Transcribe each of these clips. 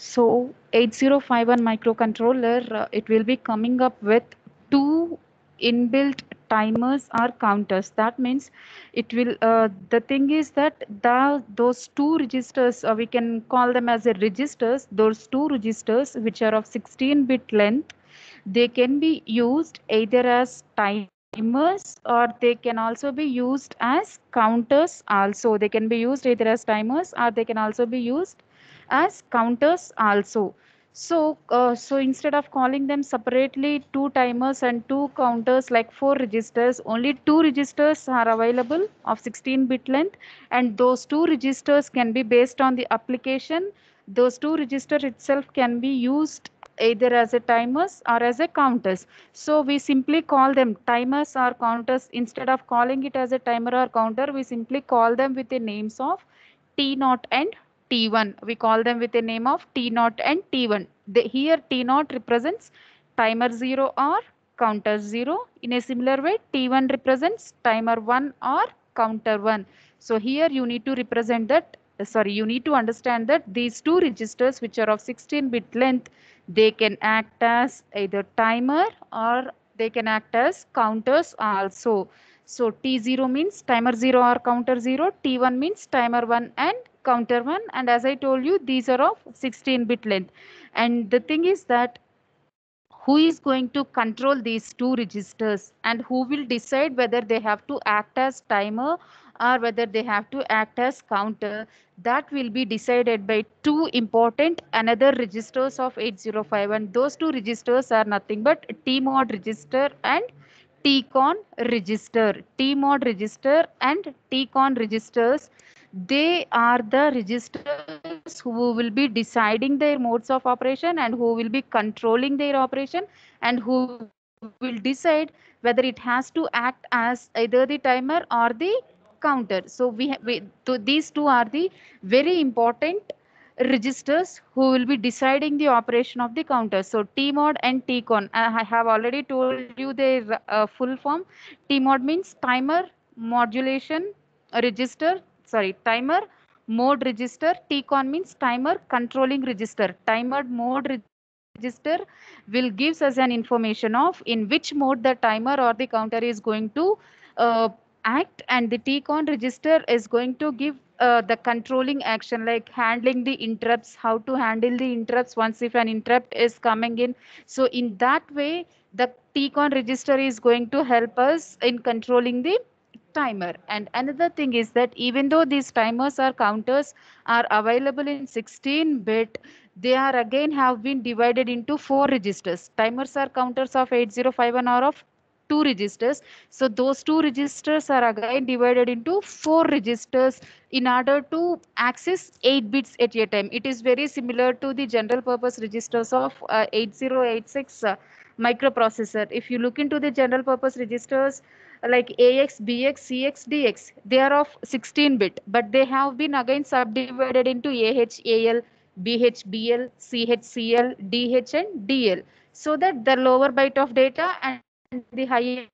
So 8051 microcontroller, it will be coming up with two inbuilt timers or counters. That means it will, the thing is that those two registers, we can call them as a registers, those two registers which are of 16-bit length, they can be used either as timers or they can also be used as counters also. They can be used either as timers or they can also be used as counters also. So instead of calling them separately two timers and two counters like four registers, only two registers are available of 16-bit length, and those two registers can be based on the application. Those two registers itself can be used either as a timers or as a counters. So we simply call them timers or counters. Instead of calling it as a timer or counter, we simply call them with the names of T0 and T1. We call them with the name of T0 and T1. Here T0 represents timer 0 or counter 0. In a similar way, T1 represents timer 1 or counter 1. So here you need to represent that, you need to understand that these two registers which are of 16-bit length, they can act as either timer or they can act as counters also. So T0 means timer 0 or counter 0, T1 means timer 1 and counter 1, and as I told you, these are of 16-bit length. And the thing is that who is going to control these two registers and who will decide whether they have to act as timer or whether they have to act as counter, that will be decided by two important another registers of 8051. Those two registers are nothing but tmod register and tcon register. Tmod register and tcon registers, they are the registers who will be deciding their modes of operation and who will be controlling their operation and who will decide whether it has to act as either the timer or the counter. So these two are the very important registers who will be deciding the operation of the counter. So tmod and tcon, I have already told you their full form. Tmod means timer modulation register, timer mode register. Tcon means timer controlling register. Timer mode register will gives us an information of in which mode the timer or the counter is going to uh, act, and the tcon register is going to give the controlling action like handling the interrupts, how to handle the interrupts once if an interrupt is coming in. So in that way, the tcon register is going to help us in controlling the timer. And another thing is that even though these timers or counters are available in 16-bit, they are again have been divided into four registers. Timers or counters of 8051 are of two registers. So those two registers are again divided into four registers in order to access 8 bits at a time. It is very similar to the general purpose registers of 8086 microprocessor. If you look into the general purpose registers like AX, BX, CX, DX, they are of 16-bit, but they have been again subdivided into AH, AL, BH, BL, CH, CL, DH, and DL, so that the lower byte of data and the higher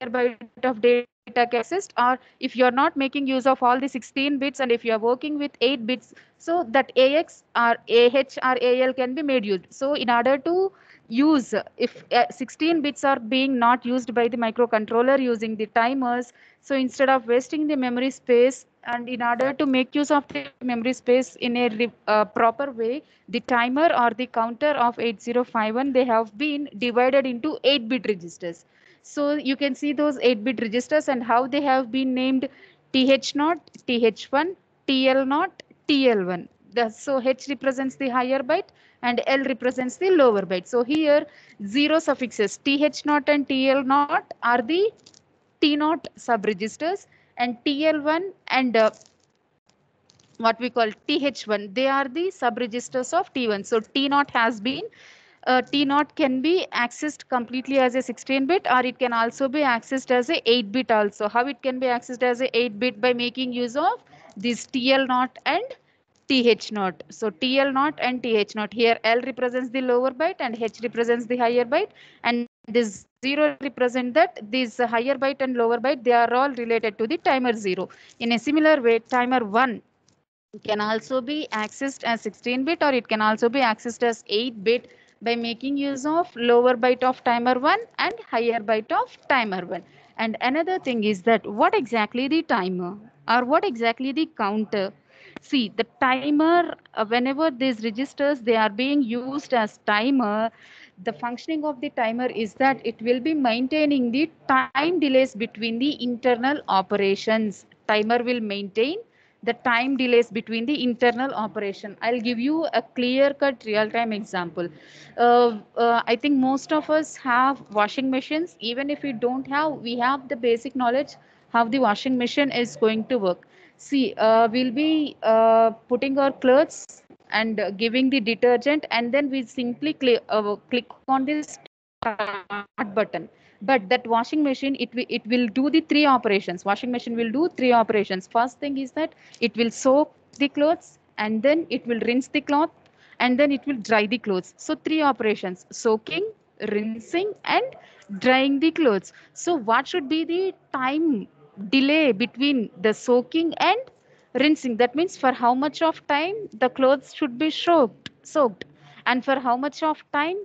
byte of data can be accessed. Or if you are not making use of all the 16 bits and if you are working with 8 bits, so that AX or AH or AL can be made use. So in order to use, if 16 bits are being not used by the microcontroller using the timers, so instead of wasting the memory space and in order to make use of the memory space in a proper way, the timer or the counter of 8051, they have been divided into 8-bit registers. So you can see those 8-bit registers and how they have been named: TH0, TH1, TL0, TL1. So H represents the higher byte and L represents the lower byte. So here zero suffixes TH0 and TL0 are the T0 subregisters, and TL1 and what we call TH1, they are the subregisters of T1. So T0 has been T0 can be accessed completely as a 16-bit, or it can also be accessed as a 8-bit also. How it can be accessed as a 8-bit? By making use of this TL0 and TH0. So TL0 and TH0. Here L represents the lower byte and H represents the higher byte, and this 0 represent that these higher byte and lower byte, they are all related to the timer 0. In a similar way, timer 1 can also be accessed as 16-bit, or it can also be accessed as 8-bit by making use of lower byte of timer 1 and higher byte of timer 1. And another thing is that what exactly the timer or what exactly the counter. See, the timer, whenever these registers they are being used as timer, the functioning of the timer is that it will be maintaining the time delays between the internal operations. Timer will maintain the time delays between the internal operation. I'll give you a clear cut real time example. I think most of us have washing machines. Even if we don't have, we have the basic knowledge how the washing machine is going to work. See, we'll be putting our clothes and giving the detergent, and then we simply click on this start button. But that washing machine, it will do the three operations. Washing machine will do three operations. First thing is that it will soak the clothes, and then it will rinse the cloth, and then it will dry the clothes. So three operations: soaking, rinsing, and drying the clothes. So what should be the time delay between the soaking and rinsing? That means for how much of time the clothes should be soaked, and for how much of time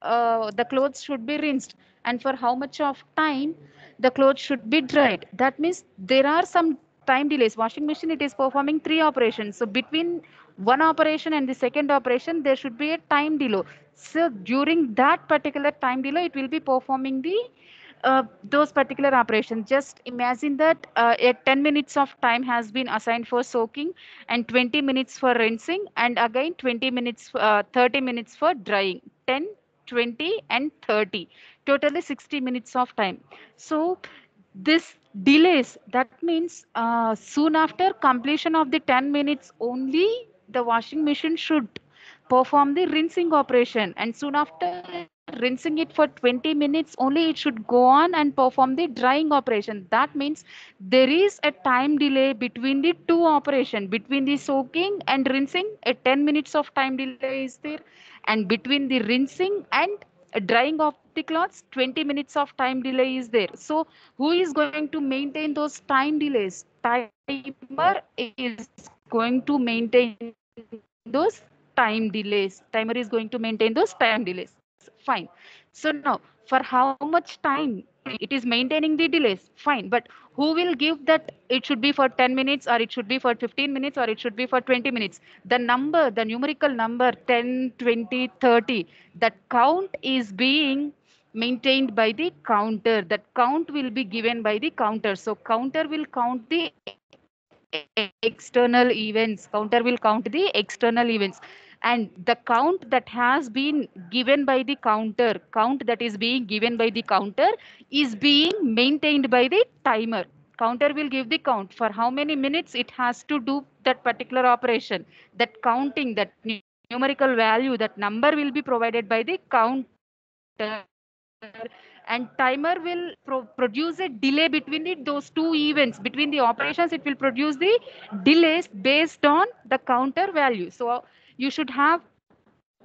the clothes should be rinsed, and for how much of time the clothes should be dried. That means there are some time delays. Washing machine, it is performing three operations, so between one operation and the second operation there should be a time delay. So during that particular time delay it will be performing the those particular operations. Just imagine that a 10 minutes of time has been assigned for soaking, and 20 minutes for rinsing, and again 20 minutes 30 minutes for drying. 10, 20, and 30, totally 60 minutes of time. So this delays, that means soon after completion of the 10 minutes only the washing machine should perform the rinsing operation, and soon after rinsing it for 20 minutes only it should go on and perform the drying operation. That means there is a time delay between the two operation. Between the soaking and rinsing, a 10 minutes of time delay is there, and between the rinsing and drying of the clothes, 20 minutes of time delay is there. So who is going to maintain those time delays? Timer is going to maintain those time delays. Timer is going to maintain those time delays. Fine. So now, for how much time it is maintaining the delays? Fine. But who will give that it should be for 10 minutes, or it should be for 15 minutes, or it should be for 20 minutes? The number, the numerical number 10, 20, 30, that count is being maintained by the counter. That count will be given by the counter. So counter will count the external events. Counter will count the external events. And the count that has been given by the count that is being given by the counter is being maintained by the timer. Counter will give the count for how many minutes it has to do that particular operation. That counting, that numerical value, that number will be provided by the counter, and timer will produce a delay between those two events. Between the operations it will produce the delays based on the counter value. So you should have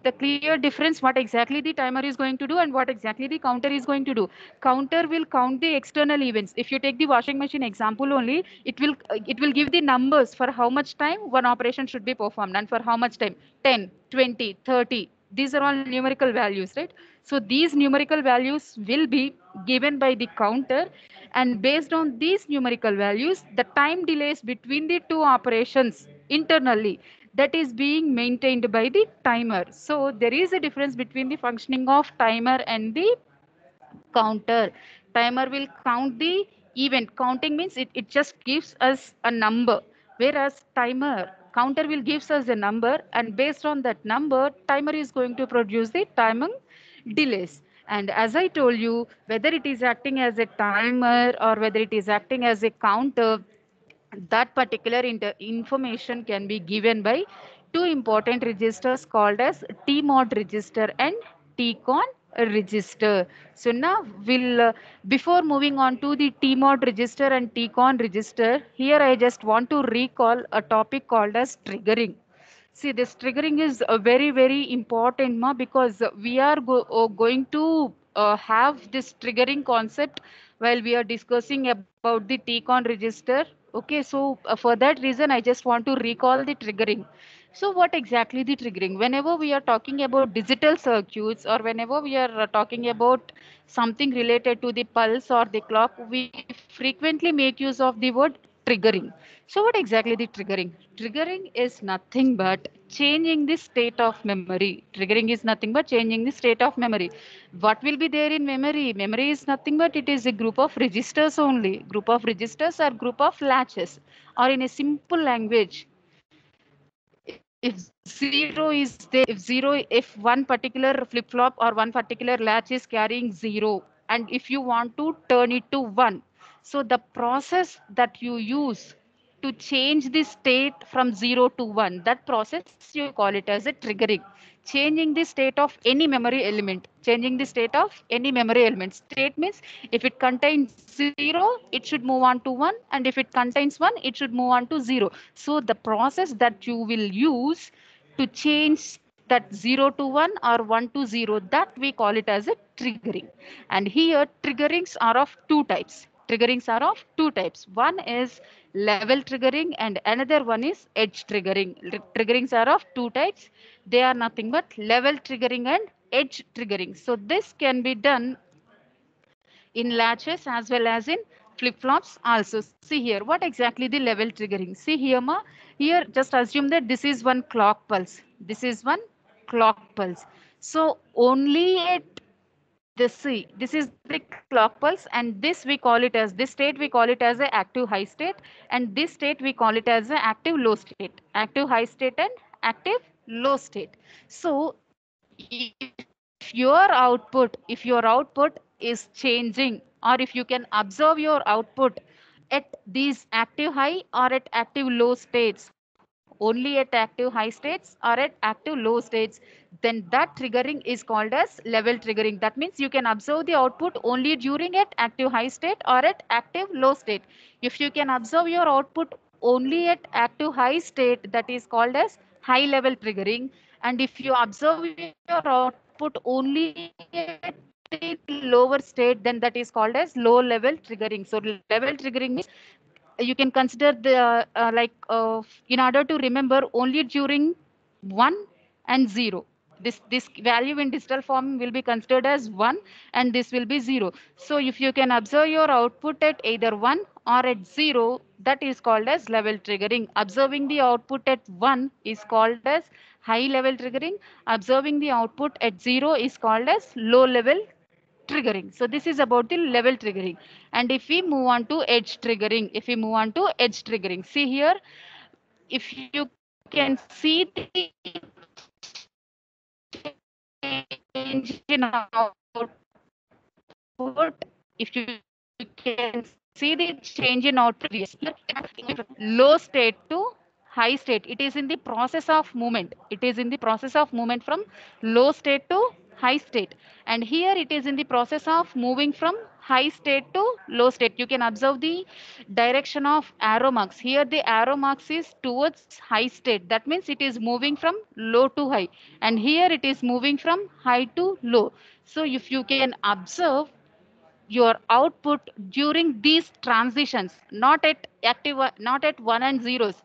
the clear difference what exactly the timer is going to do and what exactly the counter is going to do. Counter will count the external events. If you take the washing machine example only, it will give the numbers for how much time one operation should be performed and for how much time. 10, 20, 30, these are all numerical values, right? So these numerical values will be given by the counter, and based on these numerical values the time delays between the two operations internally, that is being maintained by the timer. So there is a difference between the functioning of timer and the counter. Timer will count the event. Counting means it just gives us a number, whereas timer, counter will gives us a number, and based on that number timer is going to produce the timing delays. And as I told you, whether it is acting as a timer or whether it is acting as a counter, that particular information can be given by two important registers called as tmod register and tcon register. So now we'll before moving on to the tmod register and tcon register, here I just want to recall a topic called as triggering. See, this triggering is very, very important, ma, because we are going to have this triggering concept while we are discussing about the TCON register Okay, so for that reason, I just want to recall the triggering. So what exactly the triggering? Whenever we are talking about digital circuits or whenever we are talking about something related to the pulse or the clock, we frequently make use of the word triggering. So what exactly the triggering? Triggering is nothing but changing the state of memory. Triggering is nothing but changing the state of memory. What will be there in memory? Memory is nothing but it is a group of registers only. Group of registers or group of latches. Or in a simple language, if zero is there, if one particular flip flop or one particular latch is carrying zero, and if you want to turn it to one, so the process that you use to change the state from zero to one, that process you call it as a triggering. Changing the state of any memory element, changing the state of any memory element. State means if it contains zero, it should move on to one, and if it contains one, it should move on to zero. So the process that you will use to change that 0 to 1 or 1 to 0, that we call it as a triggering. And here triggerings are of two types. Triggerings are of two types. One is level triggering and another one is edge triggering. Triggerings are of two types. They are nothing but level triggering and edge triggering. So this can be done in latches as well as in flip-flops also. See here, what exactly the level triggering? See here, ma. Here, just assume that this is one clock pulse. This is one clock pulse. So only at this, see, this is the clock pulse, and this we call it as, this state we call it as a active high state, and this state we call it as a active low state. Active high state and active low state. So if your output is changing, or if you can observe your output at these active high or at active low states, only at active high states or at active low states, then that triggering is called as level triggering. That means you can observe the output only during at active high state or at active low state. If you can observe your output only at active high state, that is called as high level triggering. And if you observe your output only at the lower state, then that is called as low level triggering. So level triggering means you can consider the in order to remember only during 1 and 0. This value in digital form will be considered as 1 and this will be 0. So if you can observe your output at either 1 or at 0, that is called as level triggering. Observing the output at 1 is called as high level triggering. Observing the output at 0 is called as low level triggering. So this is about the level triggering. And if we move on to edge triggering, see here, if you can see the change in output, if you can see the change in output previous low state to high state, it is in the process of movement. It is in the process of movement from low state to high state. And here it is in the process of moving from high state to low state. You can observe the direction of arrow marks. Here the arrow marks is towards high state. That means it is moving from low to high. And here it is moving from high to low. So if you can observe your output during these transitions, not at one and zeros.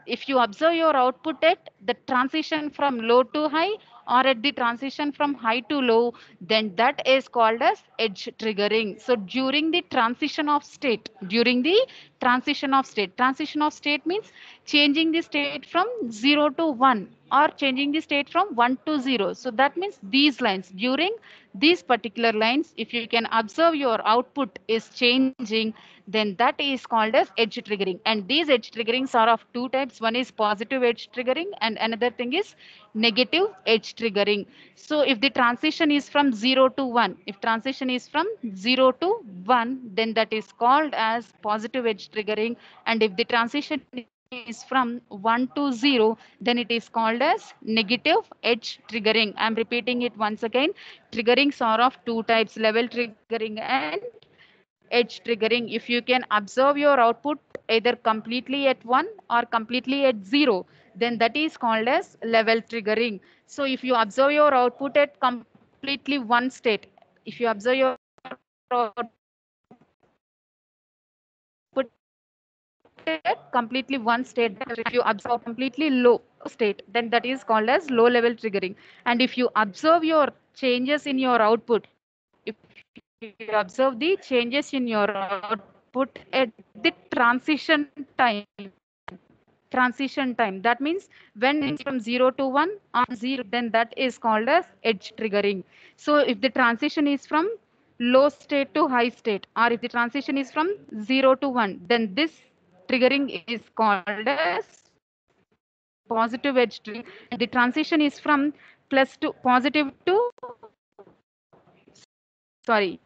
If you observe your output at the transition from low to high or at the transition from high to low, then that is called as edge triggering. So transition of state means changing the state from 0 to 1 or changing the state from 1 to 0. So that means these lines, during these particular lines, if you can observe your output is changing, then that is called as edge triggering. And these edge triggerings are of two types. One is positive edge triggering and another thing is negative edge triggering. So if the transition is from 0 to 1, if transition is from 0 to 1, then that is called as positive edge triggering. And if the transition is from 1 to 0, then it is called as negative edge triggering. I'm repeating it once again. Triggerings are of two types, level triggering and edge triggering. If you can observe your output either completely at 1 or completely at 0, then that is called as level triggering. So if you observe your output at completely one state, if you observe your output at completely one state, then that is called as low level triggering. at completely one state. If you observe completely low state, then that is called as low level triggering. And if you observe your changes in your output, if you observe the changes in your output at the transition time, that means when it's from 0 to 1 on 0, then that is called as edge triggering. So if the transition is from low state to high state, or if the transition is from 0 to 1, then this triggering is called as positive edge triggering. And the transition is from plus to positive to, sorry,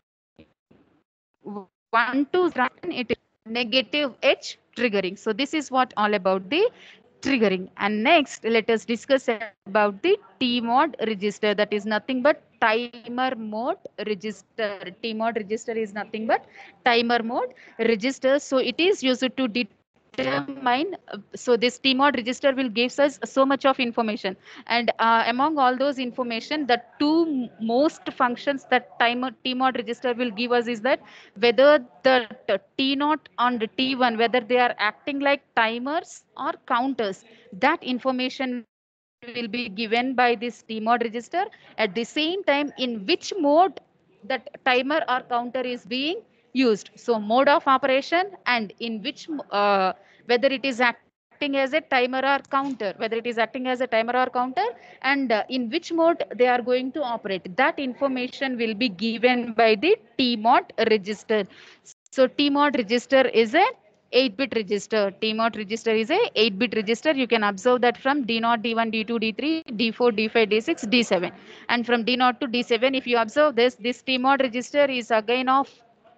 1 to 0, it is negative edge triggering. So this is what all about the triggering. And next, let us discuss about the T-mod register. That is nothing but timer mode register. T-mod register is nothing but timer mode register. So it is used to determine, so this T-mod register will give us so much of information, and among all those information, the two most functions that T-mod register will give us is that whether the T0 and T1, whether they are acting like timers or counters. That information will be given by this T-mod register. At the same time, in which mode that timer or counter is being used. So mode of operation, and in which whether it is acting as a timer or counter, whether it is acting as a timer or counter, and in which mode they are going to operate. That information will be given by the T-mod register. So T-mod register is a 8-bit register. T-mod register is a 8-bit register. You can observe that from D0, D1, D2, D3, D4, D5, D6, D7. And from D0 to D7, if you observe this T-mod register is again of,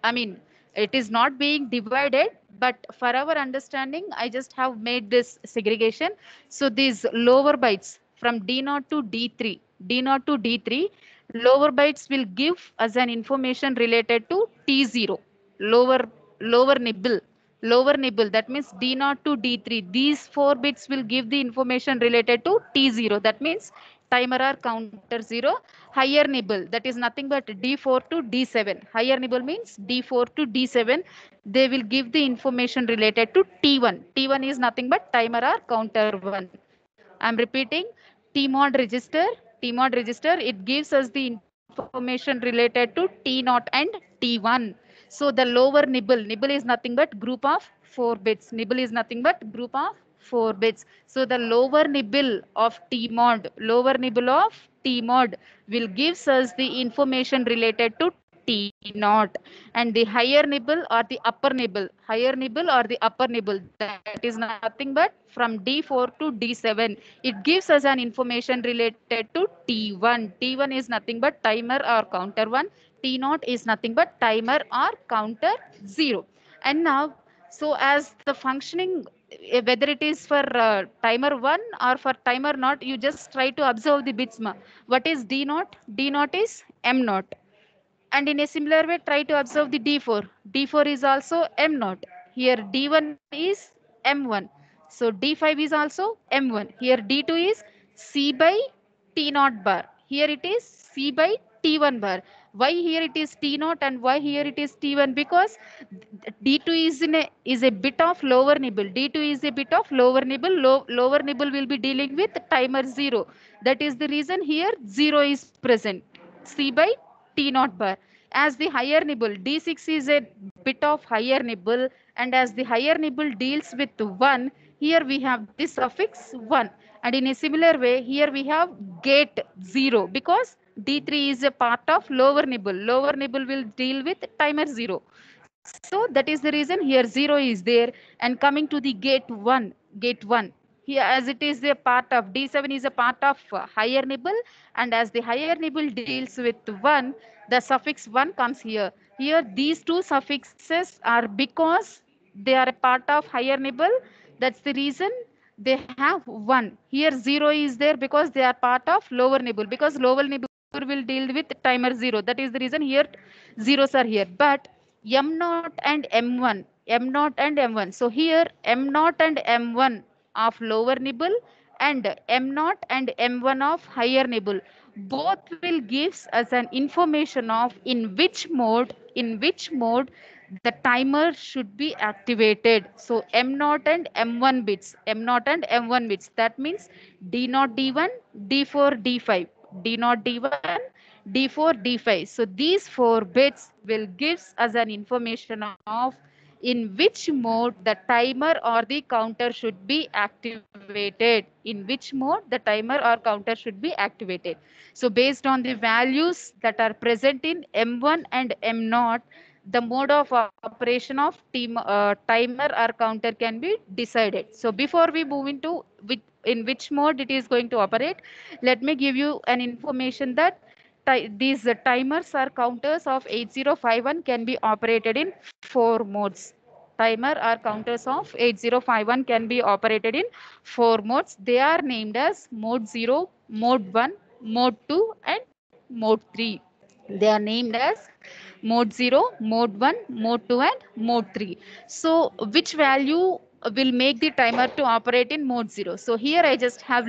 I mean, it is not being divided, but for our understanding, I just have made this segregation. So these lower bytes from D0 to D3, D0 to D3, lower bytes will give us an information related to T0, lower lower nibble, that means D0 to D3. These 4 bits will give the information related to T0, that means timer or counter 0. Higher nibble, that is nothing but D4 to D7. Higher nibble means D4 to D7. They will give the information related to T1. T1 is nothing but timer or counter 1. I'm repeating, T-mod register. T-mod register, it gives us the information related to T0 and T1. So the lower nibble is nothing but group of 4 bits. Nibble is nothing but group of 4 bits. So the lower nibble of T-mod will gives us the information related to T0, and the higher nibble or the upper nibble, that is nothing but from D4 to D7. It gives us an information related to T1. T1 is nothing but timer or counter 1. T0 is nothing but timer or counter 0. And now, so as the functioning, whether it is for timer 1 or for timer not, you just try to observe the bits. What is D0? D0 is M0. And in a similar way, try to observe the D4. D4 is also M0. Here D1 is M1. So D5 is also M1. Here D2 is C by T0 bar. Here it is C by T1 bar. Why here it is T0 and why here it is T1? Because D2 is a bit of lower nibble. D2 is a bit of lower nibble. Lower nibble will be dealing with timer 0. That is the reason here 0 is present. C by T0 bar. As the higher nibble, D6 is a bit of higher nibble, and as the higher nibble deals with 1, here we have this suffix 1. And in a similar way, here we have gate 0, because D3 is a part of lower nibble. Lower nibble will deal with timer 0. So that is the reason here 0 is there. And coming to the gate 1. Here, as it is a part of D7 is a part of higher nibble, and as the higher nibble deals with 1, the suffix 1 comes here. Here these two suffixes are because they are a part of higher nibble. That's the reason they have 1. Here 0 is there because they are part of lower nibble, because lower nibble will deal with timer 0. That is the reason here zeros are here. But M0 and M1, M0 and M1. So here M0 and M1 of lower nibble and M0 and M1 of higher nibble, both will gives us an information of in which mode the timer should be activated. So M0 and M1 bits, M0 and M1 bits. That means D0, D1, D4, D5, D0, D1, D4, D5. So these 4 bits will gives us an information of in which mode the timer or the counter should be activated. In which mode the timer or counter should be activated. So based on the values that are present in M1 and M0, the mode of operation of timer or counter can be decided. So before we move into in which mode it is going to operate, let me give you an information that these timers or counters of 8051 can be operated in 4 modes. Timer or counters of 8051 can be operated in 4 modes. They are named as mode 0, mode 1, mode 2 and mode 3. They are named as mode 0, mode 1, mode 2 and mode 3. So which value will make the timer to operate in mode 0? So here I just have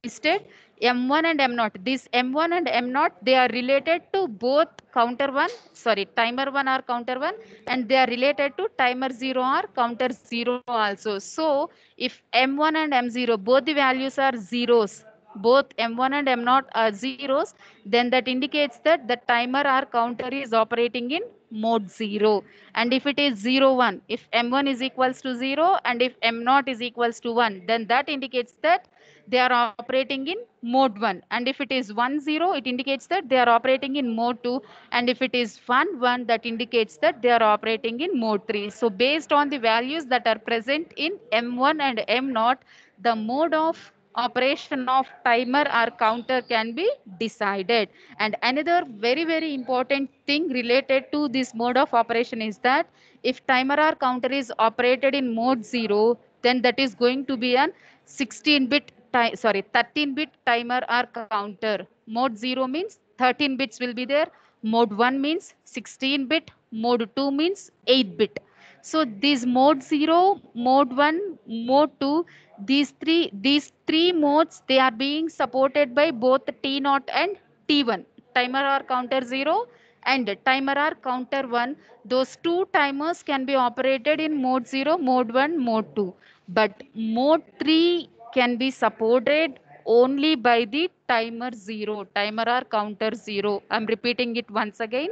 listed M1 and M0. This M1 and M0, they are related to both counter 1, sorry, timer 1 or counter 1, and they are related to timer 0 or counter 0 also. So if M1 and M0, both the values are zeros, both M1 and M0 are zeros, then that indicates that the timer or counter is operating in mode 0. And if it is 0 1, if M1 is equals to 0 and if M0 is equals to 1, then that indicates that they are operating in mode 1. And if it is 1 0, it indicates that they are operating in mode 2. And if it is 1 1, that indicates that they are operating in mode 3. So based on the values that are present in M1 and M0, the mode of operation of timer or counter can be decided. And another very important thing related to this mode of operation is that if timer or counter is operated in mode 0, then that is going to be an 16-bit 13-bit timer or counter. Mode 0 means 13 bits will be there, mode 1 means 16-bit, mode 2 means 8-bit. So these mode 0, mode 1, mode 2, these three modes, they are being supported by both T0 and T1. Timer or counter 0 and timer or counter 1. Those two timers can be operated in mode 0, mode 1, mode 2. But mode 3 can be supported only by the timer 0, timer or counter 0. I'm repeating it once again.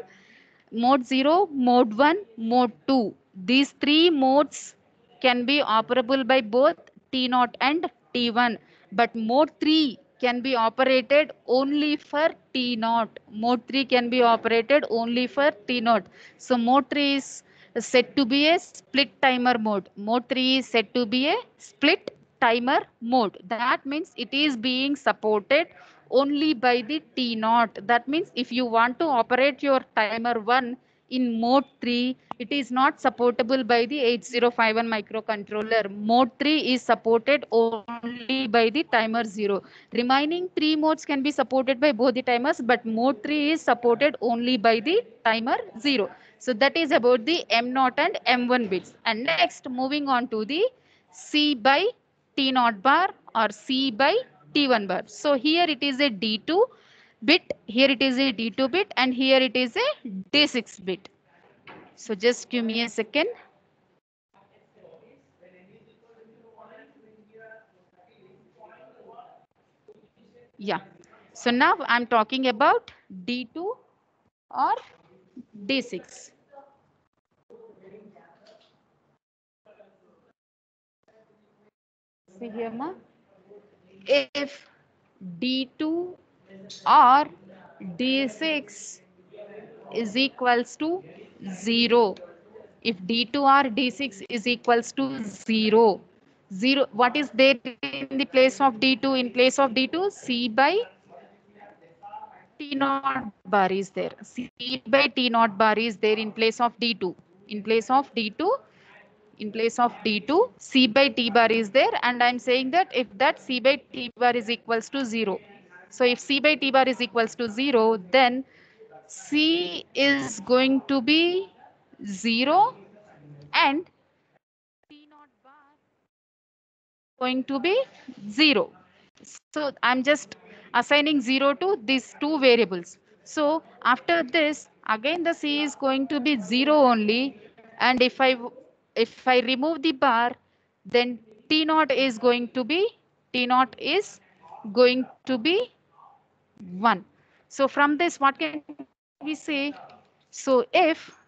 Mode 0, mode 1, mode 2. These three modes can be operable by both T0 and T1. But mode 3 can be operated only for T0. Mode 3 can be operated only for T0. So mode 3 is said to be a split timer mode. Mode 3 is said to be a split timer mode. That means it is being supported only by the T0. That means if you want to operate your timer 1 in mode 3, it is not supportable by the 8051 microcontroller. Mode 3 is supported only by the timer 0. Remaining 3 modes can be supported by both the timers, but mode 3 is supported only by the timer 0. So that is about the M0 and M1 bits. And next, moving on to the C by T0 bar or C by T1 bar. So here it is a D2 bit, here it is a D2 bit, and here it is a D6 bit. So just give me a second. Yeah. So now I'm talking about D2 or D6. See here, ma. If D2 or D6 is equals to 0, if D2 or D6 is equals to 0, 0, what is there in the place of D2? In place of D2, C by T naught bar is there. C by T naught bar is there in place of D2. In place of D2, in place of D2, C by T bar is there. And I'm saying that if that C by T bar is equals to 0. So if C by T bar is equals to 0, then C is going to be 0 and T naught bar going to be 0. So I'm just assigning 0 to these two variables. So after this, again the C is going to be 0 only. And if I remove the bar, then T naught is going to be one. So from this, what can we say? So if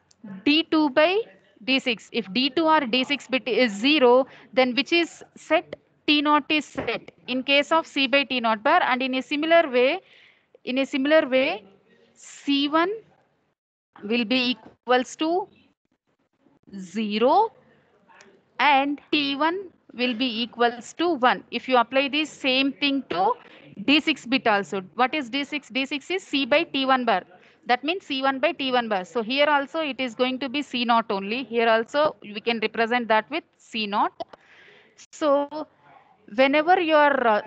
D2 by D6, if D2 or D6 bit is 0, then which is set? T naught is set in case of C by T naught bar. And in a similar way, C1 will be equals to 0 and T1 will be equals to 1. If you apply this same thing to D6 bit also. What is D6? D6 is C by T1 bar. That means C1 by T1 bar. So here also it is going to be C naught only. Here also we can represent that with C naught. So whenever your uh,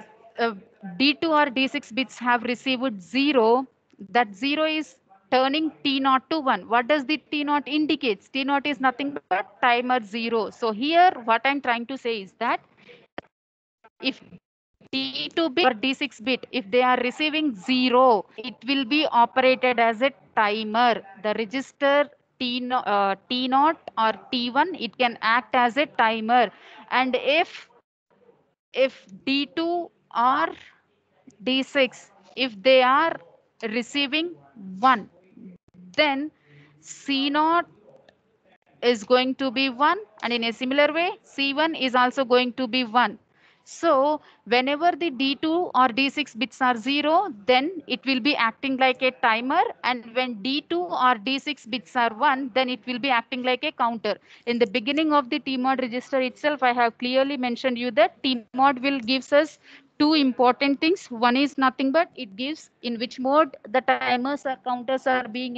D2 or D6 bits have received 0, that 0 is turning T naught to 1. What does the T naught indicates? T naught is nothing but timer 0. So here what I'm trying to say is that if D2 bit or D6 bit, if they are receiving 0, it will be operated as a timer. The register T naught or T1, it can act as a timer. And if D2 or D6, if they are receiving 1, then C naught is going to be 1, and in a similar way C1 is also going to be 1. So whenever the D2 or D6 bits are 0, then it will be acting like a timer, and when D2 or D6 bits are 1, then it will be acting like a counter. In the beginning of the TMOD register itself, I have clearly mentioned you that TMOD will gives us two important things. One is nothing but it gives in which mode the timers or counters are being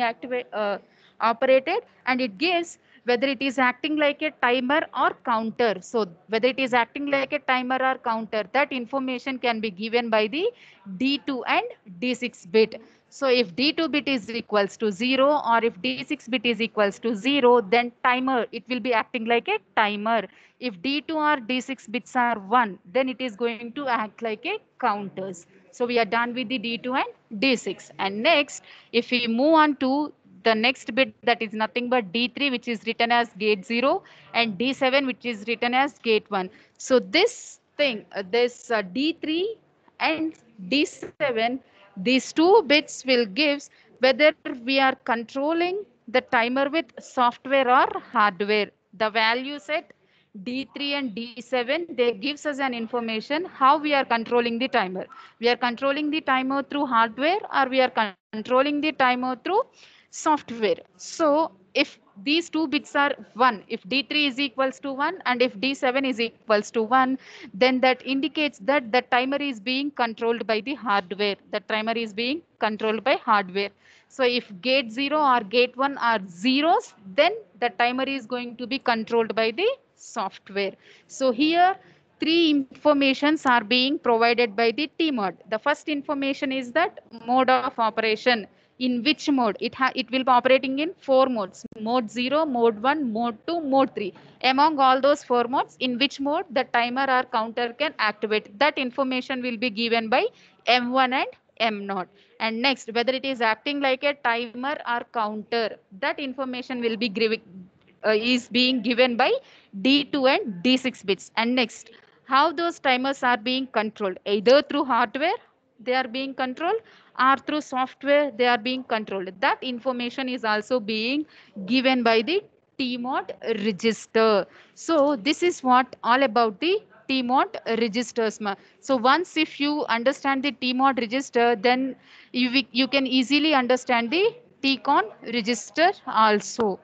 operated, and it gives whether it is acting like a timer or counter. So whether it is acting like a timer or counter, that information can be given by the D2 and D6 bit. So if D2 bit is equals to 0 or if D6 bit is equals to 0, then timer, it will be acting like a timer. If D2 or D6 bits are 1, then it is going to act like a counters. So we are done with the D2 and D6. And next, if we move on to the next bit, that is nothing but D3, which is written as gate 0, and D7, which is written as gate 1. So this thing, this D3 and D7, these two bits will give whether we are controlling the timer with software or hardware. The value set D3 and D7, they gives us an information how we are controlling the timer. We are controlling the timer through hardware, or we are controlling the timer through software. So if these two bits are 1, if D3 is equals to 1 and if D7 is equals to 1, then that indicates that the timer is being controlled by the hardware. The timer is being controlled by hardware. So if gate 0 or gate 1 are zeros, then the timer is going to be controlled by the software. So here three informations are being provided by the TMOD. The first information is that mode of operation. In which mode? It will be operating in 4 modes: mode 0, mode 1, mode 2, mode 3. Among all those 4 modes, in which mode the timer or counter can activate, that information will be given by M1 and M0. And next, whether it is acting like a timer or counter, that information will be is being given by D2 and D6 bits. And next, how those timers are being controlled, either through hardware they are being controlled or through software they are being controlled. That information is also being given by the TMOD register. So this is what all about the TMOD registers. So once if you understand the TMOD register, then you can easily understand the TCON register also.